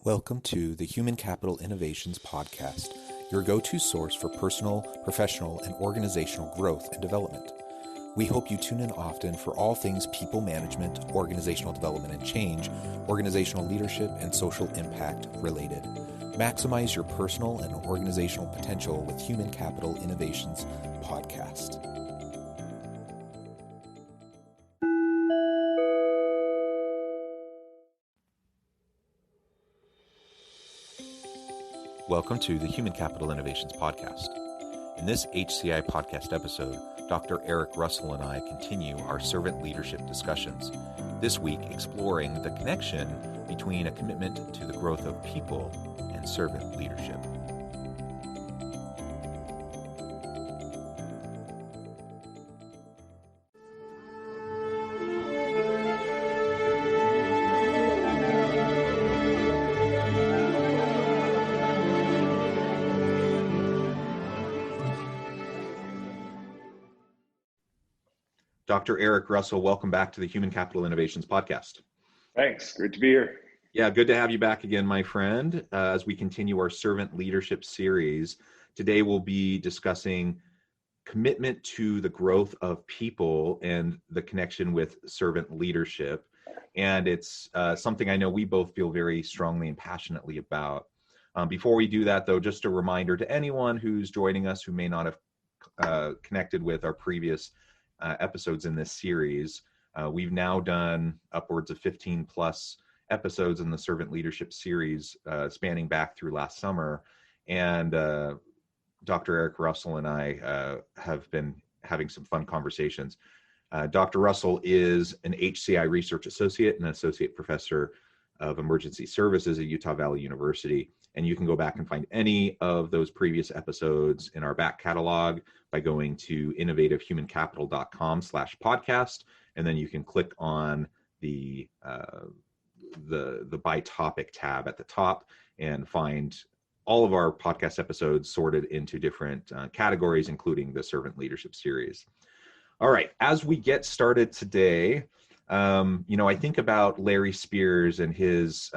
Welcome to the Human Capital Innovations Podcast, your go-to source for personal, professional, and organizational growth and development. We hope you tune in often for all things people management, organizational development and change, organizational leadership, and social impact related. Maximize your personal and organizational potential with Human Capital Innovations Podcast. Welcome to the Human Capital Innovations Podcast. In this HCI podcast episode, Dr. Eric Russell and I continue our servant leadership discussions, this week exploring the connection between a commitment to the growth of people and servant leadership. Dr. Eric Russell, welcome back to the Human Capital Innovations Podcast. Thanks. Great to be here. Yeah, good to have you back again, my friend, as we continue our servant leadership series. Today we'll be discussing commitment to the growth of people and the connection with servant leadership. And it's something I know we both feel very strongly and passionately about. Before we do that, though, just a reminder to anyone who's joining us who may not have connected with our previous episodes in this series. We've now done upwards of 15 plus episodes in the servant leadership series spanning back through last summer. And Dr. Eric Russell and I have been having some fun conversations. Dr. Russell is an HCI research associate and associate professor of emergency services at Utah Valley University. And you can go back and find any of those previous episodes in our back catalog by going to innovativehumancapital.com/podcast. And then you can click on the by topic tab at the top and find all of our podcast episodes sorted into different categories, including the servant leadership series. All right, as we get started today, I think about Larry Spears and his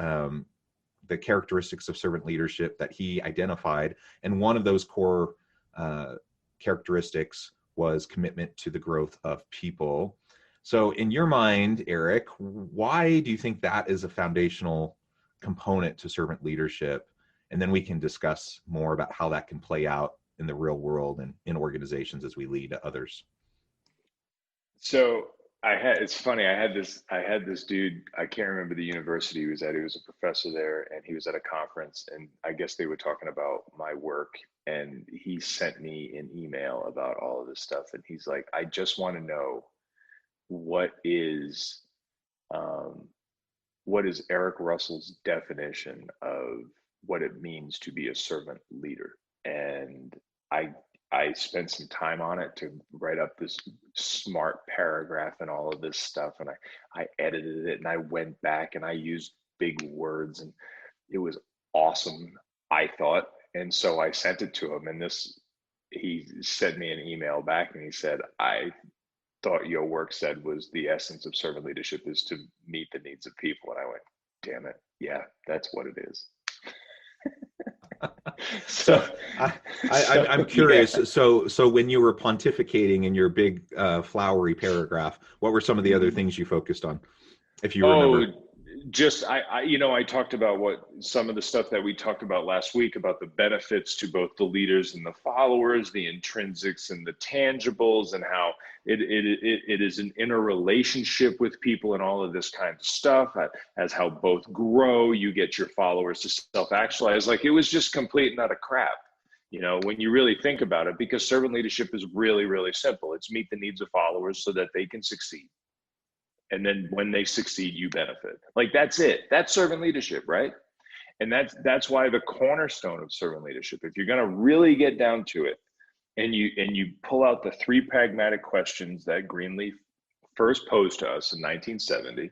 the characteristics of servant leadership that he identified. And one of those core characteristics was commitment to the growth of people. So in your mind, Eric, why do you think that is a foundational component to servant leadership? And then we can discuss more about how that can play out in the real world and in organizations as we lead others. So it's funny, I had this dude, I can't remember the university he was at. He was a professor there and he was at a conference and I guess they were talking about my work and he sent me an email about all of this stuff. And he's like, I just want to know what is Eric Russell's definition of what it means to be a servant leader. And I spent some time on it to write up this smart paragraph and all of this stuff. And I edited it and I went back and I used big words and it was awesome, I thought. And so I sent it to him and he sent me an email back and he said, I thought your work said was the essence of servant leadership is to meet the needs of people. And I went, damn it. Yeah, that's what it is. I'm curious. Yeah. So when you were pontificating in your big flowery paragraph, what were some of the other things you focused on, if you remember? I talked about some of the stuff that we talked about last week about the benefits to both the leaders and the followers, the intrinsics and the tangibles, and how it is an interrelationship with people and all of this kind of stuff, as how both grow, you get your followers to self-actualize. Like, it was just complete and utter crap, when you really think about it, because servant leadership is really, really simple. It's meet the needs of followers so that they can succeed. And then when they succeed, you benefit. Like, that's it. That's servant leadership, right? And that's why the cornerstone of servant leadership, if you're going to really get down to it, and you pull out the three pragmatic questions that Greenleaf first posed to us in 1970,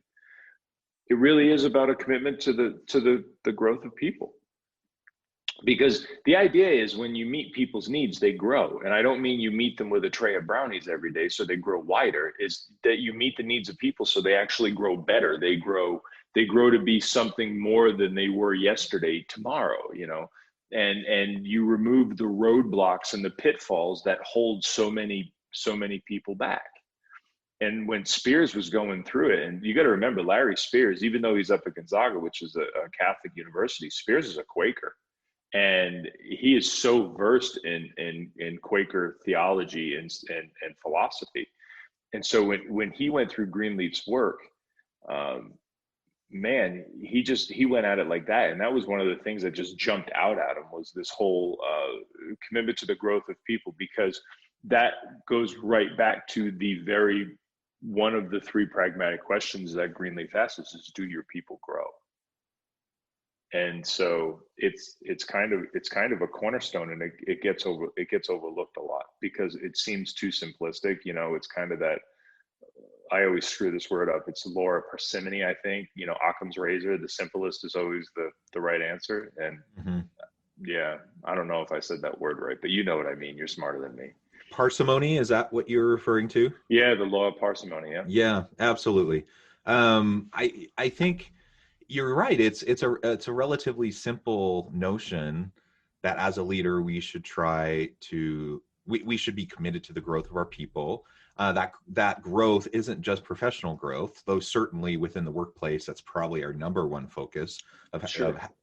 it really is about a commitment to the growth of people. Because the idea is when you meet people's needs, they grow. And I don't mean you meet them with a tray of brownies every day so they grow wider, is that you meet the needs of people so they actually grow better. They grow they grow to be something more than they were yesterday, tomorrow, and you remove the roadblocks and the pitfalls that hold so many people back. And when Spears was going through it, and you got to remember, Larry Spears, even though he's up at Gonzaga, which is a Catholic university, Spears is a Quaker, and he is so versed in Quaker theology and philosophy. And so when he went through Greenleaf's work, man, he went at it like that. And that was one of the things that just jumped out at him, was this whole commitment to the growth of people, because that goes right back to one of the three pragmatic questions that Greenleaf asks is, do your people grow? And so it's kind of a cornerstone, and it gets overlooked a lot because it seems too simplistic. It's kind of that, I always screw this word up. It's law of parsimony, I think. Occam's razor, the simplest is always the right answer. And yeah, I don't know if I said that word right, but you know what I mean. You're smarter than me. Parsimony, is that what you're referring to? Yeah, the law of parsimony. Yeah. Yeah, absolutely. I think you're right. It's a relatively simple notion that as a leader we should try to we should be committed to the growth of our people. That growth isn't just professional growth, though certainly within the workplace that's probably our number one focus of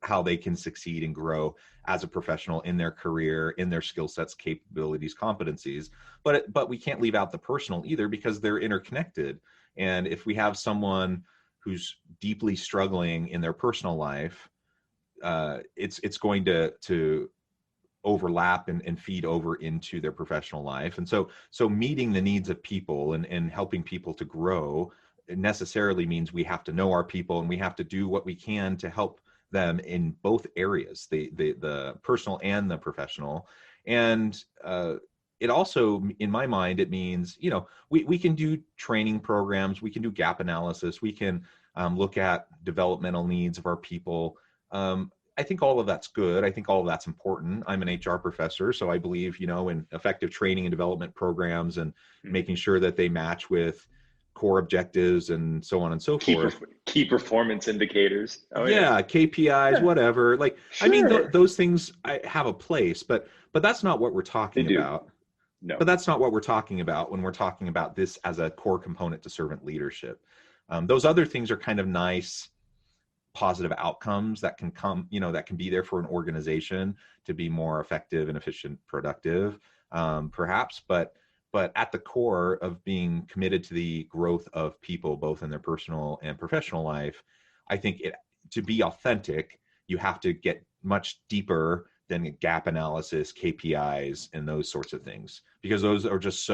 how they can succeed and grow as a professional in their career, in their skill sets, capabilities, competencies. But we can't leave out the personal either, because they're interconnected. And if we have someone who's deeply struggling in their personal life, it's going to overlap and feed over into their professional life. And so meeting the needs of people and helping people to grow necessarily means we have to know our people, and we have to do what we can to help them in both areas, the personal and the professional. And it also, in my mind, it means, we can do training programs, we can do gap analysis, we can look at developmental needs of our people. I think all of that's good. I think all of that's important. I'm an HR professor, so I believe, in effective training and development programs and making sure that they match with core objectives and so on and so forth. Key performance indicators. Oh, yeah, KPIs, whatever. I mean, those things have a place, but that's not what we're talking about. No. But that's not what we're talking about when we're talking about this as a core component to servant leadership. Those other things are kind of nice, positive outcomes that can come, that can be there for an organization to be more effective and efficient, productive, perhaps. But at the core of being committed to the growth of people, both in their personal and professional life, I think to be authentic, you have to get much deeper than gap analysis, KPIs, and those sorts of things, because those are just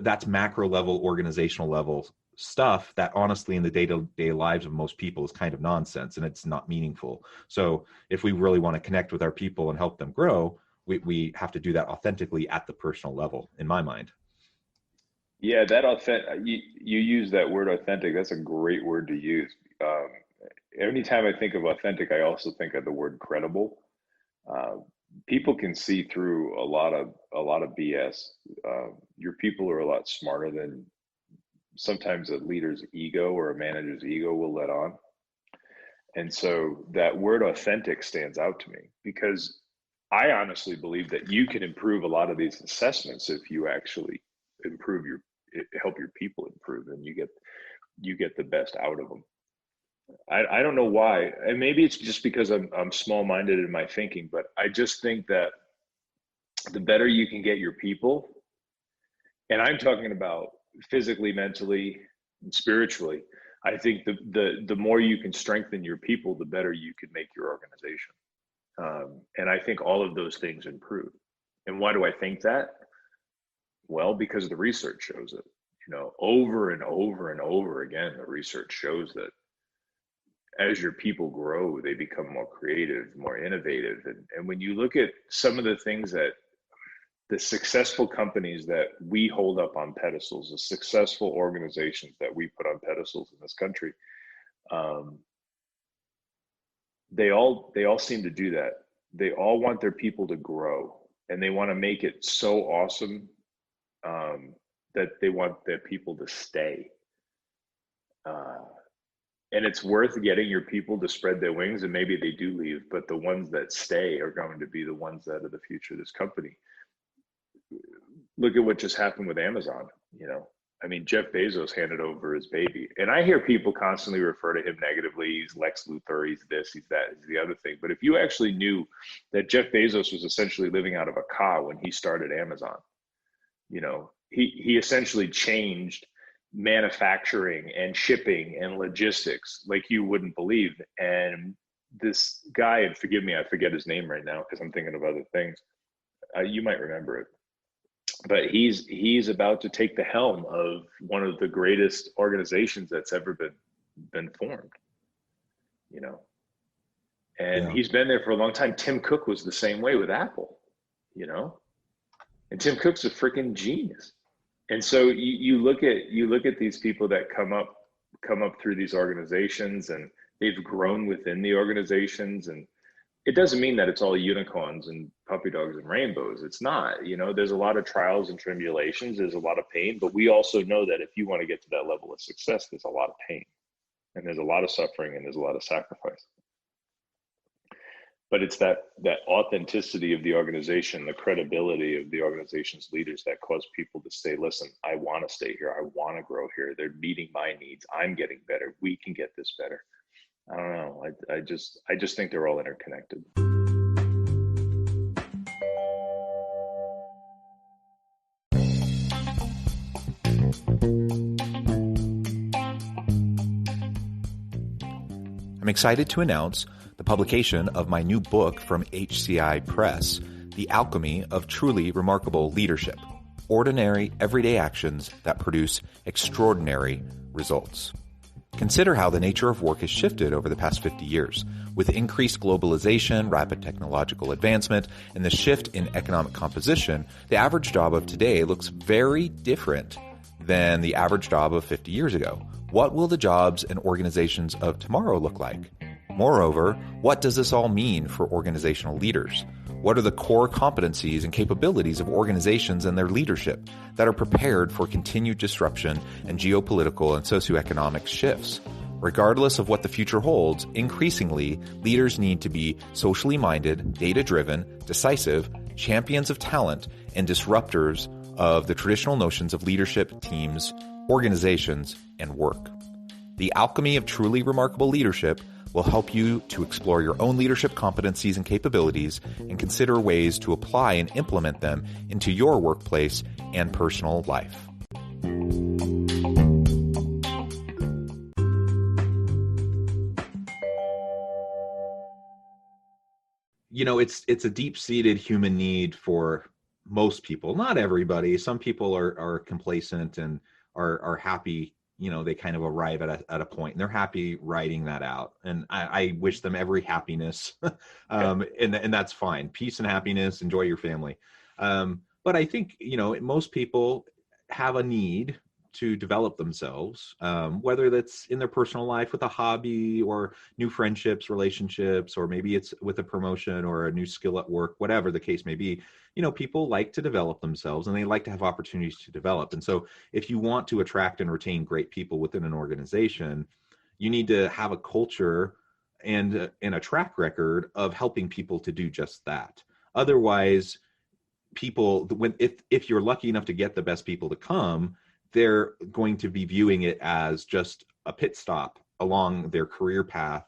that's macro level, organizational level stuff that honestly in the day-to-day lives of most people is kind of nonsense, and it's not meaningful. So if we really want to connect with our people and help them grow, we have to do that authentically at the personal level, in my mind. Yeah, that you use that word authentic. That's a great word to use. Anytime I think of authentic, I also think of the word credible. People can see through a lot of BS. Your people are a lot smarter than sometimes a leader's ego or a manager's ego will let on. And so that word authentic stands out to me, because I honestly believe that you can improve a lot of these assessments if you actually help your people improve, and you get the best out of them. I don't know why, and maybe it's just because I'm small-minded in my thinking, but I just think that the better you can get your people, and I'm talking about physically, mentally, and spiritually, I think the more you can strengthen your people, the better you can make your organization. And I think all of those things improve. And why do I think that? Well, because the research shows it. Over and over and over again, the research shows that as your people grow, they become more creative, more innovative. And when you look at some of the things that the successful companies that we hold up on pedestals, the successful organizations that we put on pedestals in this country, they all seem to do that. They all want their people to grow, and they want to make it so awesome that they want their people to stay. And it's worth getting your people to spread their wings, and maybe they do leave, but the ones that stay are going to be the ones that are the future of this company. Look at what just happened with Amazon. I mean, Jeff Bezos handed over his baby, and I hear people constantly refer to him negatively. He's Lex Luthor, he's this, he's that, he's the other thing. But if you actually knew that Jeff Bezos was essentially living out of a car when he started Amazon, he essentially changed manufacturing and shipping and logistics like you wouldn't believe. And this guy, and forgive me, I forget his name right now because I'm thinking of other things. You might remember it, but he's about to take the helm of one of the greatest organizations that's ever been formed. And he's been there for a long time. Tim Cook was the same way with Apple, and Tim Cook's a freaking genius. And so you look at these people that come up through these organizations, and they've grown within the organizations. And it doesn't mean that it's all unicorns and puppy dogs and rainbows. It's not. There's a lot of trials and tribulations. There's a lot of pain. But we also know that if you want to get to that level of success, there's a lot of pain, and there's a lot of suffering, and there's a lot of sacrifice. But it's that authenticity of the organization, the credibility of the organization's leaders that cause people to say, listen, I want to stay here. I want to grow here. They're meeting my needs. I'm getting better. We can get this better. I don't know. I just think they're all interconnected. I'm excited to announce the publication of my new book from HCI Press, The Alchemy of Truly Remarkable Leadership: Ordinary, Everyday Actions that Produce Extraordinary Results. Consider how the nature of work has shifted over the past 50 years. With increased globalization, rapid technological advancement, and the shift in economic composition, the average job of today looks very different than the average job of 50 years ago. What will the jobs and organizations of tomorrow look like? Moreover, what does this all mean for organizational leaders? What are the core competencies and capabilities of organizations and their leadership that are prepared for continued disruption and geopolitical and socioeconomic shifts? Regardless of what the future holds, increasingly, leaders need to be socially minded, data-driven, decisive, champions of talent, and disruptors of the traditional notions of leadership, teams, organizations, and work. The Alchemy of Truly Remarkable Leadership will help you to explore your own leadership competencies and capabilities and consider ways to apply and implement them into your workplace and personal life. It's a deep-seated human need for most people, not everybody. Some people are complacent and are happy. They kind of arrive at a point and they're happy writing that out. And I wish them every happiness. And that's fine. Peace and happiness, enjoy your family. But I think, most people have a need to develop themselves, whether that's in their personal life with a hobby or new friendships, relationships, or maybe it's with a promotion or a new skill at work, whatever the case may be. People like to develop themselves and they like to have opportunities to develop. And so if you want to attract and retain great people within an organization, you need to have a culture and a track record of helping people to do just that. Otherwise, people, if you're lucky enough to get the best people to come, they're going to be viewing it as just a pit stop along their career path,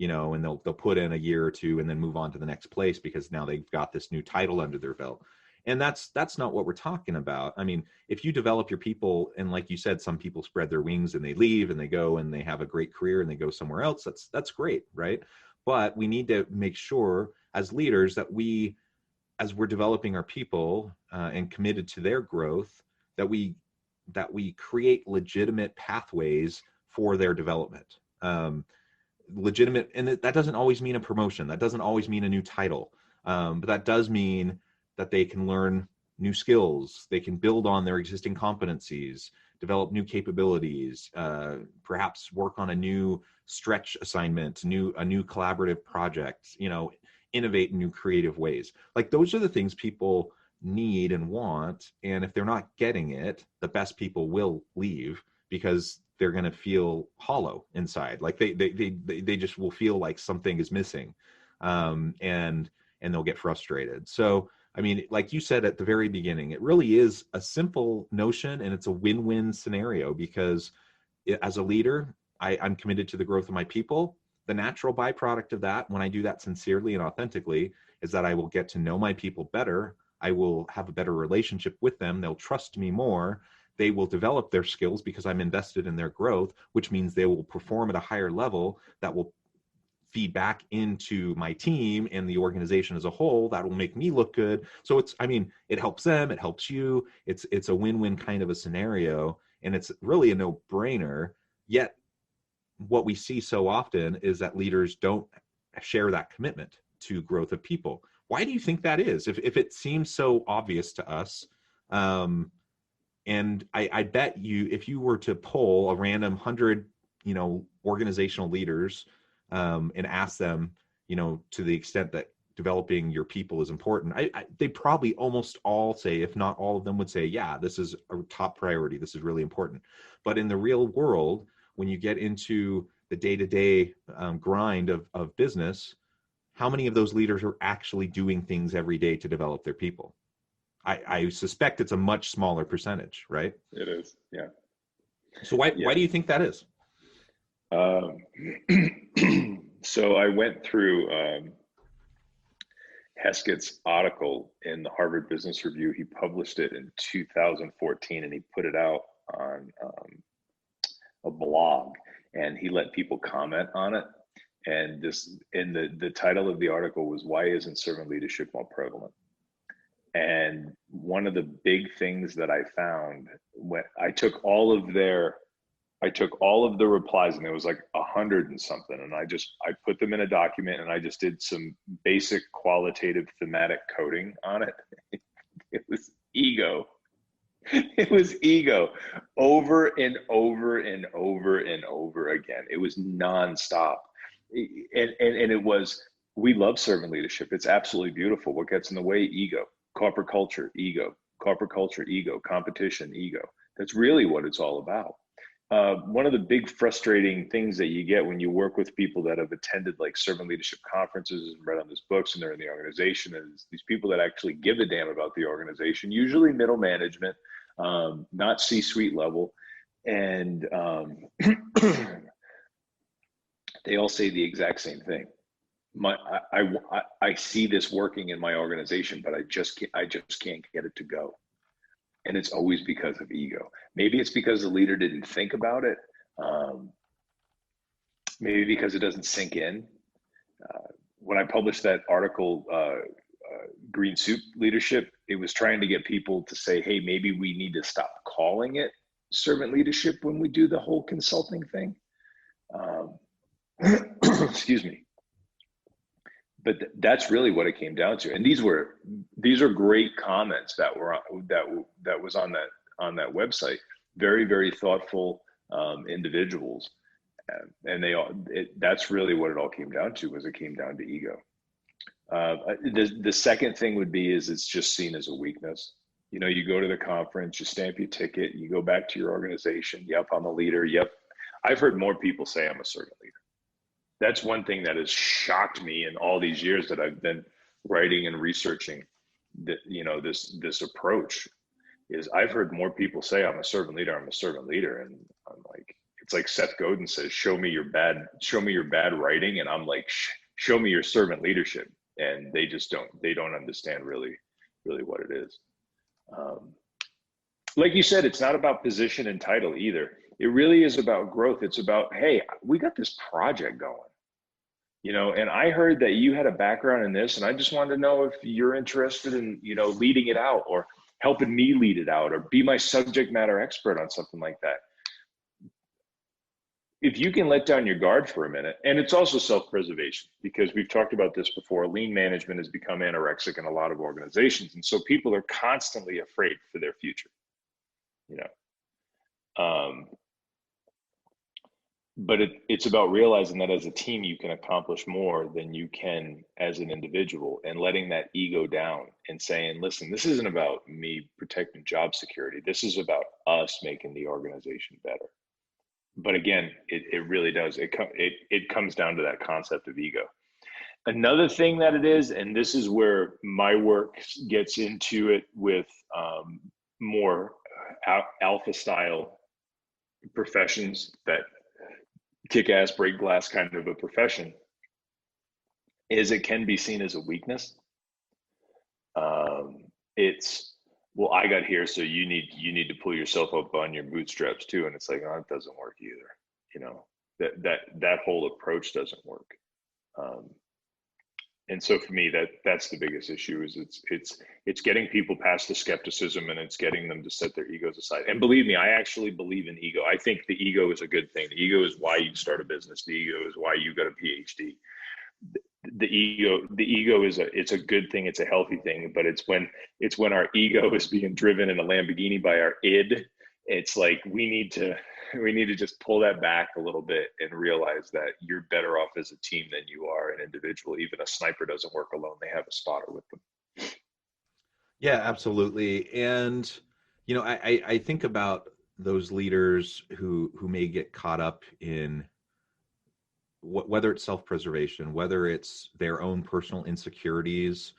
and they'll put in a year or two and then move on to the next place because now they've got this new title under their belt. And that's not what we're talking about. I mean, if you develop your people, and like you said, some people spread their wings and they leave and they go and they have a great career and they go somewhere else, that's great, right? But we need to make sure as leaders that as we're developing our people and committed to their growth, that we create legitimate pathways for their development. Legitimate, and that doesn't always mean a promotion. That doesn't always mean a new title. But that does mean that they can learn new skills. They can build on their existing competencies, develop new capabilities, perhaps work on a new stretch assignment, a new collaborative project, innovate in new creative ways. Like those are the things people need and want. And if they're not getting it, the best people will leave because they're going to feel hollow inside. Like they just will feel like something is missing, and they'll get frustrated. So, I mean, like you said at the very beginning, it really is a simple notion, and it's a win-win scenario, because as a leader, I'm committed to the growth of my people. The natural byproduct of that, when I do that sincerely and authentically, is that I will get to know my people better. I will have a better relationship with them. They'll trust me more. They will develop their skills because I'm invested in their growth, which means they will perform at a higher level that will feed back into my team and the organization as a whole. That will make me look good. So it's, I mean, it helps them, it helps you. It's a win-win kind of a scenario, and it's really a no-brainer. Yet what we see so often is that leaders don't share that commitment to growth of people. Why do you think that is? If it seems so obvious to us, and I bet you, if you were to poll a random 100, organizational leaders, and ask them, to the extent that developing your people is important, they probably almost all say, if not all of them would say, yeah, this is a top priority. This is really important. But in the real world, when you get into the day-to-day grind of business, how many of those leaders are actually doing things every day to develop their people? I suspect it's a much smaller percentage, right? It is, yeah. So why do you think that is? So I went through Heskett's article in the Harvard Business Review. He published it in 2014, and he put it out on a blog, and he let people comment on it. And the title of the article was, "Why Isn't Servant Leadership More Prevalent?" And one of the big things that I found, when I took all of the replies, and there was like 100 and something, and I put them in a document, and I just did some basic qualitative thematic coding on it. It was ego. It was ego over and over and over and over again. It was nonstop. And it was, we love servant leadership. It's absolutely beautiful. What gets in the way? Ego. Corporate culture, ego. Corporate culture, ego. Competition, ego. That's really what it's all about. One of the big frustrating things that you get when you work with people that have attended like servant leadership conferences and read on these books, and they're in the organization, is these people that actually give a damn about the organization, usually middle management, not C-suite level. And they all say the exact same thing. I see this working in my organization, but I just can't get it to go. And it's always because of ego. Maybe it's because the leader didn't think about it. Maybe because it doesn't sink in. When I published that article, Green Soup Leadership, it was trying to get people to say, hey, maybe we need to stop calling it servant leadership when we do the whole consulting thing. Excuse me. But that's really what it came down to. And these are great comments that were that was on that website. Very, very thoughtful individuals, and that's really what it all came down to. Was it came down to ego. The second thing would be is it's just seen as a weakness. You go to the conference, you stamp your ticket, you go back to your organization. Yep, I'm a leader. Yep, I've heard more people say I'm a servant leader. That's one thing that has shocked me in all these years that I've been writing and researching this approach, is I've heard more people say I'm a servant leader, and I'm like, it's like Seth Godin says, show me your bad writing, and I'm like, show me your servant leadership, and they don't understand really what it is. Like you said, it's not about position and title either. It really is about growth. It's about, hey, we got this project going, and I heard that you had a background in this, and I just wanted to know if you're interested in, leading it out, or helping me lead it out, or be my subject matter expert on something like that. If you can let down your guard for a minute, and it's also self-preservation, because we've talked about this before, lean management has become anorexic in a lot of organizations. And so people are constantly afraid for their future, but it's about realizing that as a team, you can accomplish more than you can as an individual, and letting that ego down and saying, listen, this isn't about me protecting job security. This is about us making the organization better. But again, it really does. It comes down to that concept of ego. Another thing that it is, and this is where my work gets into it with more alpha style professions, that kick ass, break glass kind of a profession, is it can be seen as a weakness. It's, well, I got here, so you need to pull yourself up on your bootstraps too. And it's like, oh, it doesn't work either. You know, that whole approach doesn't work. And so for me, that's the biggest issue, is it's getting people past the skepticism, and it's getting them to set their egos aside. And believe me, I actually believe in ego. I think the ego is a good thing. The ego is why you start a business. The ego is why you got a PhD. The ego is it's a good thing. It's a healthy thing. But it's when our ego is being driven in a Lamborghini by our id. It's like we need to just pull that back a little bit and realize that you're better off as a team than you are an individual. Even a sniper doesn't work alone. They have a spotter with them. Yeah, absolutely. And, you know, I think about those leaders who may get caught up in whether it's self-preservation, whether it's their own personal insecurities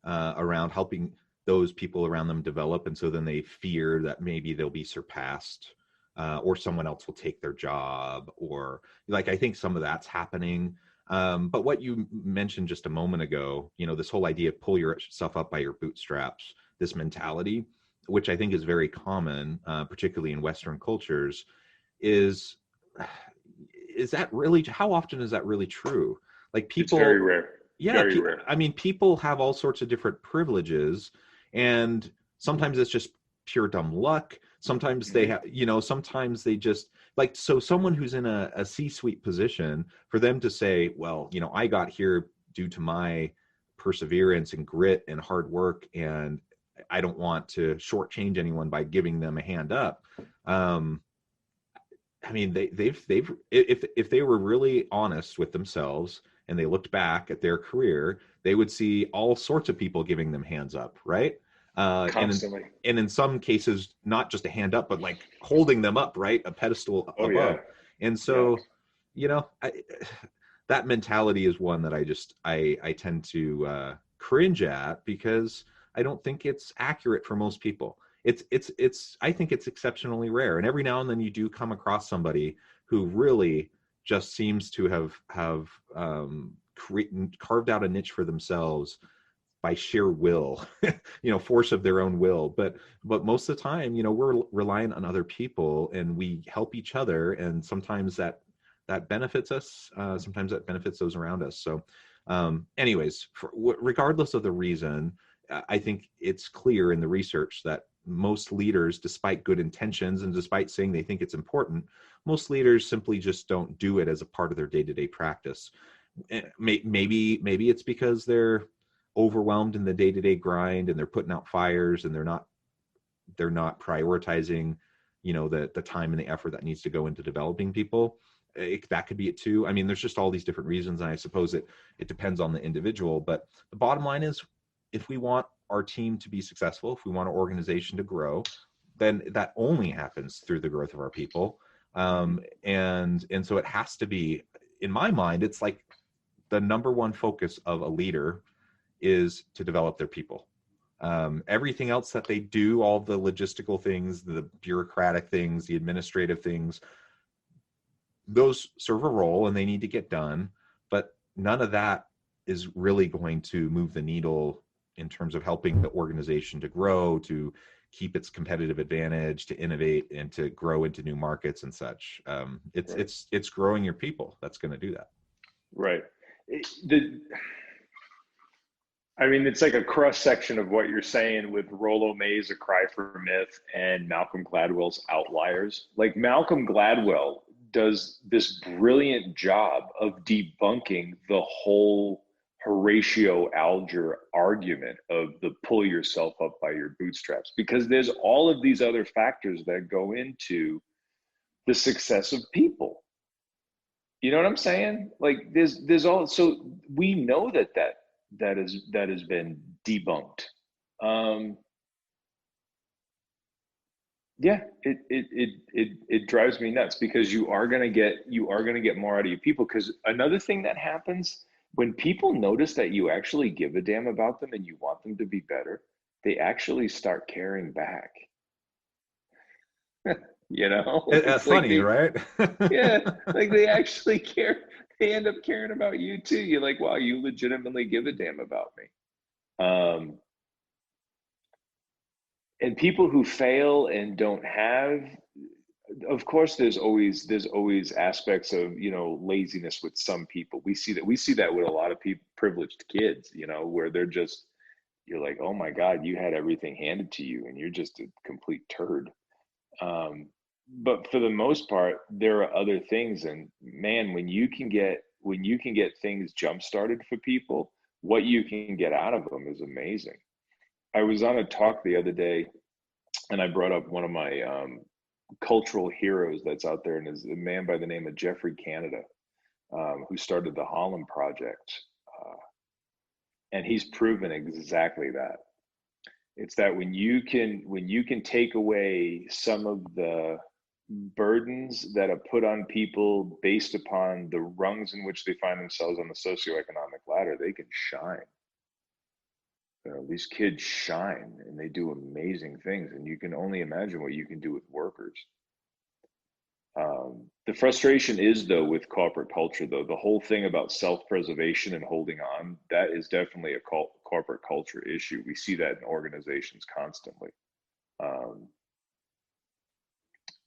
around helping those people around them develop. And so then they fear that maybe they'll be surpassed or someone else will take their job, or like, I think some of that's happening. But what you mentioned just a moment ago, you know, this whole idea of pull yourself up by your bootstraps, this mentality, which I think is very common, particularly in Western cultures, is that really, how often is that really true? Like people, it's very rare. Yeah, very rare. I mean, people have all sorts of different privileges, and sometimes it's just pure dumb luck. Sometimes they have, you know, sometimes they just like, so someone who's in a C-suite position, for them to say, well, you know, I got here due to my perseverance and grit and hard work, and I don't want to shortchange anyone by giving them a hand up. I mean, they've if they were really honest with themselves and they looked back at their career, they would see all sorts of people giving them hands up, right? Constantly. And in some cases, not just a hand up, but like holding them up, right? A pedestal above. Yeah. And so, you know, that mentality is one that I tend to cringe at, because I don't think it's accurate for most people. I think it's exceptionally rare. And every now and then you do come across somebody who really just seems to have carved out a niche for themselves by sheer will, you know, force of their own will. But most of the time, you know, we're relying on other people, and we help each other. And sometimes that benefits us. Sometimes that benefits those around us. So anyways, regardless of the reason, I think it's clear in the research that most leaders, despite good intentions and despite saying they think it's important, most leaders simply just don't do it as a part of their day-to-day practice. Maybe it's because they're overwhelmed in the day-to-day grind, and they're putting out fires, and they're not prioritizing, you know, the time and the effort that needs to go into developing people. That could be it too. I mean, there's just all these different reasons, and I suppose it depends on the individual. But the bottom line is, if we want our team to be successful, if we want our organization to grow, then that only happens through the growth of our people. And so it has to be, in my mind, it's like the number one focus of a leader is to develop their people. Everything else that they do, all the logistical things, the bureaucratic things, the administrative things, those serve a role and they need to get done, but none of that is really going to move the needle in terms of helping the organization to grow, to keep its competitive advantage, to innovate, and to grow into new markets and such. It's growing your people that's going to do that. Right. I mean, it's like a cross section of what you're saying with Rollo May's A Cry for Myth and Malcolm Gladwell's Outliers. Like, Malcolm Gladwell does this brilliant job of debunking the whole Horatio Alger argument of the pull yourself up by your bootstraps, because there's all of these other factors that go into the success of people. You know what I'm saying? Like, there's all, so we know that has been debunked. Yeah, it drives me nuts because you are gonna get more out of your people. Because another thing that happens when people notice that you actually give a damn about them and you want them to be better, they actually start caring back. You know, it's like Funny, they, right? yeah, like they actually care. They end up caring about you too. You're like, wow, you legitimately give a damn about me. And people who fail and don't have, of course there's always aspects of, laziness with some people. We see that with a lot of people, privileged kids, where you're like, oh my god, you had everything handed to you and you're just a complete turd. But for the most part, there are other things. And man, when you can get things jump started for people, what you can get out of them is amazing. I was on a talk the other day and I brought up one of my cultural heroes that's out there, and is a man by the name of Jeffrey Canada, who started the Holland Project. Uh, and he's proven exactly that. It's that when you can take away some of the burdens that are put on people based upon the rungs in which they find themselves on the socioeconomic ladder, they can shine. These kids shine and they do amazing things, and you can only imagine what you can do with workers. The frustration is, though, with corporate culture, though, the whole thing about self-preservation and holding on, that is definitely a corporate culture issue. We see that in organizations constantly. Um,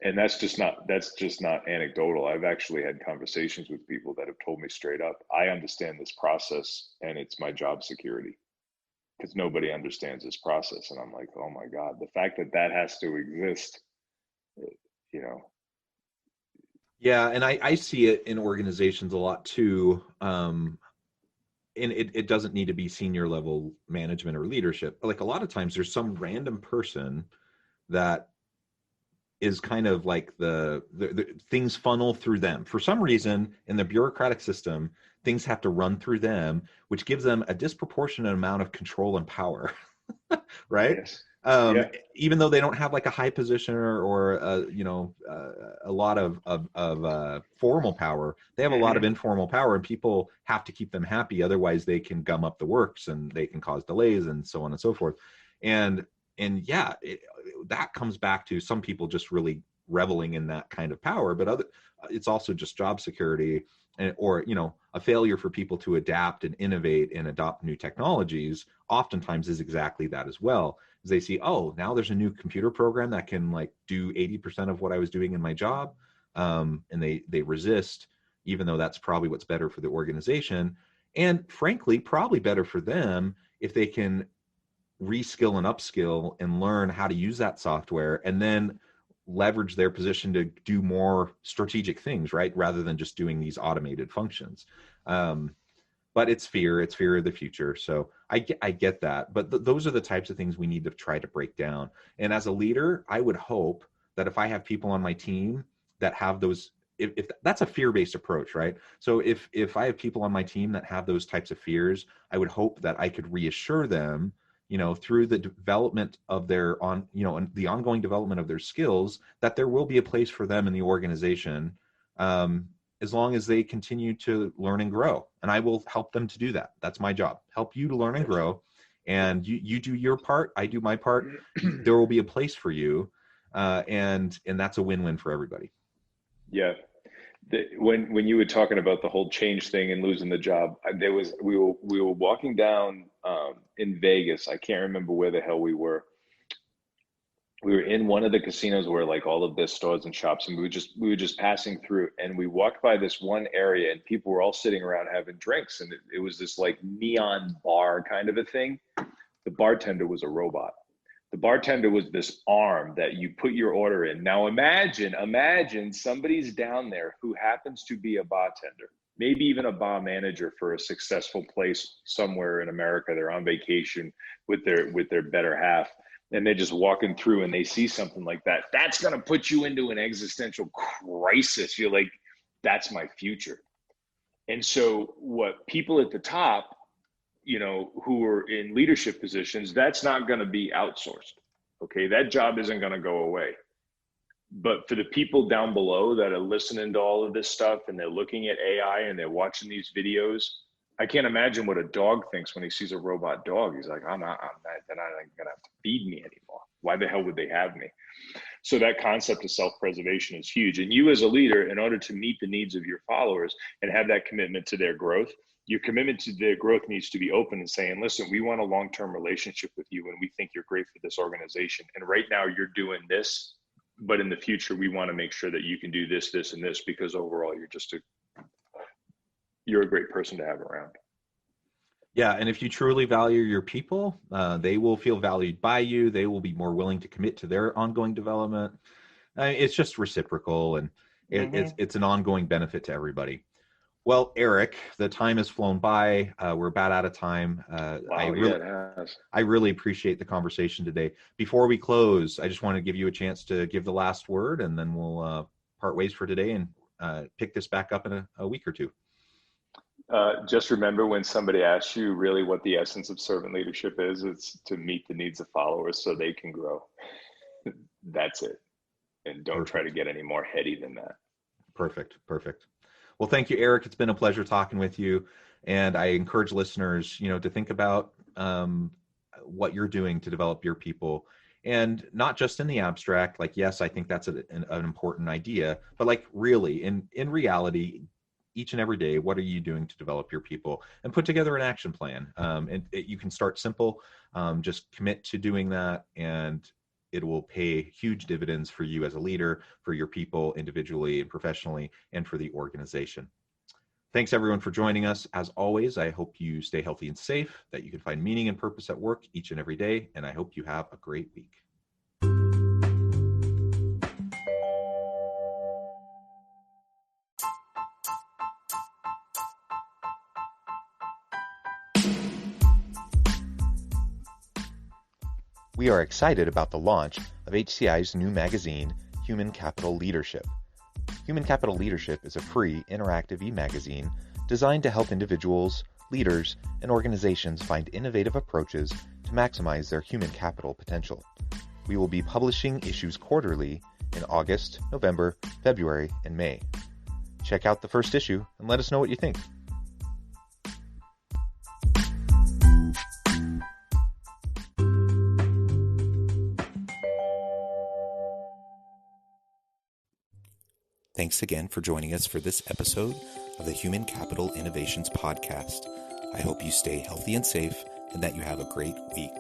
and that's just not anecdotal. I've actually had conversations with people that have told me straight up, I understand this process and it's my job security, because nobody understands this process. And I'm like, oh my God, the fact that that has to exist, you know, Yeah, and I see it in organizations a lot too. And it doesn't need to be senior level management or leadership. Like a lot of times there's some random person that is kind of like the things funnel through them. For some reason in the bureaucratic system, things have to run through them, which gives them a disproportionate amount of control and power. Right? yes. Um, Yeah. Even though they don't have like a high position or a lot of formal power, they have a lot of Hmm. informal power, and people have to keep them happy. Otherwise, they can gum up the works and they can cause delays and so on and so forth. And and yeah, that comes back to some people just really reveling in that kind of power, but it's also just job security, or a failure for people to adapt and innovate and adopt new technologies oftentimes is exactly that as well. As they see, oh, now there's a new computer program that can like do 80% of what I was doing in my job, and they resist, even though that's probably what's better for the organization, and frankly probably better for them if they can reskill and upskill and learn how to use that software and then leverage their position to do more strategic things, right, rather than just doing these automated functions. um, but it's fear of the future. So I get that, but those are the types of things we need to try to break down. And as a leader, I would hope that if I have people on my team that have those, if that's a fear-based approach, right? So if I have people on my team that have those types of fears, I would hope that I could reassure them, through the development of the ongoing development of their skills, that there will be a place for them in the organization, um, as long as they continue to learn and grow. And I will help them to do that. That's my job. Help you to learn and grow. And you do your part, I do my part. There will be a place for you. And that's a win-win for everybody. Yeah. When you were talking about the whole change thing and losing the job, we were walking down in Vegas. I can't remember where the hell we were. We were in one of the casinos where like all of the stores and shops, and we were just passing through, and we walked by this one area and people were all sitting around having drinks, and it was this like neon bar kind of a thing. The bartender was a robot. The bartender was this arm that you put your order in. Now imagine somebody's down there who happens to be a bartender, maybe even a bar manager for a successful place somewhere in America. They're on vacation with their better half, and they're just walking through and they see something like that. That's gonna put you into an existential crisis. You're like, that's my future. And so what people at the top, who are in leadership positions, that's not going to be outsourced. Okay. That job isn't going to go away. But for the people down below that are listening to all of this stuff and they're looking at AI and they're watching these videos, I can't imagine what a dog thinks when he sees a robot dog. He's like, they're not going to have to feed me anymore. Why the hell would they have me? So that concept of self-preservation is huge. And you as a leader, in order to meet the needs of your followers and have that commitment to their growth, your commitment to their growth needs to be open and saying, listen, we want a long-term relationship with you and we think you're great for this organization. And right now you're doing this, but in the future, we want to make sure that you can do this, this, and this, because overall you're a great person to have around. Yeah, and if you truly value your people, they will feel valued by you. They will be more willing to commit to their ongoing development. It's just reciprocal, and it's an ongoing benefit to everybody. Well, Eric, the time has flown by. We're about out of time. I really appreciate the conversation today. Before we close, I just want to give you a chance to give the last word, and then we'll part ways for today and pick this back up in a week or two. Just remember, when somebody asks you really what the essence of servant leadership is, it's to meet the needs of followers so they can grow. That's it. And don't try to get any more heady than that. Perfect. Well, thank you, Eric. It's been a pleasure talking with you. And I encourage listeners, to think about what you're doing to develop your people, and not just in the abstract. Like, yes, I think that's an important idea, but like really in reality, each and every day, what are you doing to develop your people, and put together an action plan. You can start simple, just commit to doing that, and it will pay huge dividends for you as a leader, for your people individually and professionally, and for the organization. Thanks everyone for joining us. As always, I hope you stay healthy and safe, that you can find meaning and purpose at work each and every day, and I hope you have a great week. We are excited about the launch of HCI's new magazine, Human Capital Leadership. Human Capital Leadership is a free, interactive e-magazine designed to help individuals, leaders, and organizations find innovative approaches to maximize their human capital potential. We will be publishing issues quarterly in August, November, February, and May. Check out the first issue and let us know what you think. Thanks again for joining us for this episode of the Human Capital Innovations Podcast. I hope you stay healthy and safe, and that you have a great week.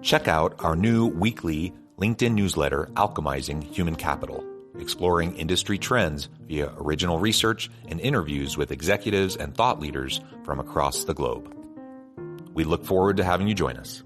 Check out our new weekly LinkedIn newsletter, Alchemizing Human Capital, exploring industry trends via original research and interviews with executives and thought leaders from across the globe. We look forward to having you join us.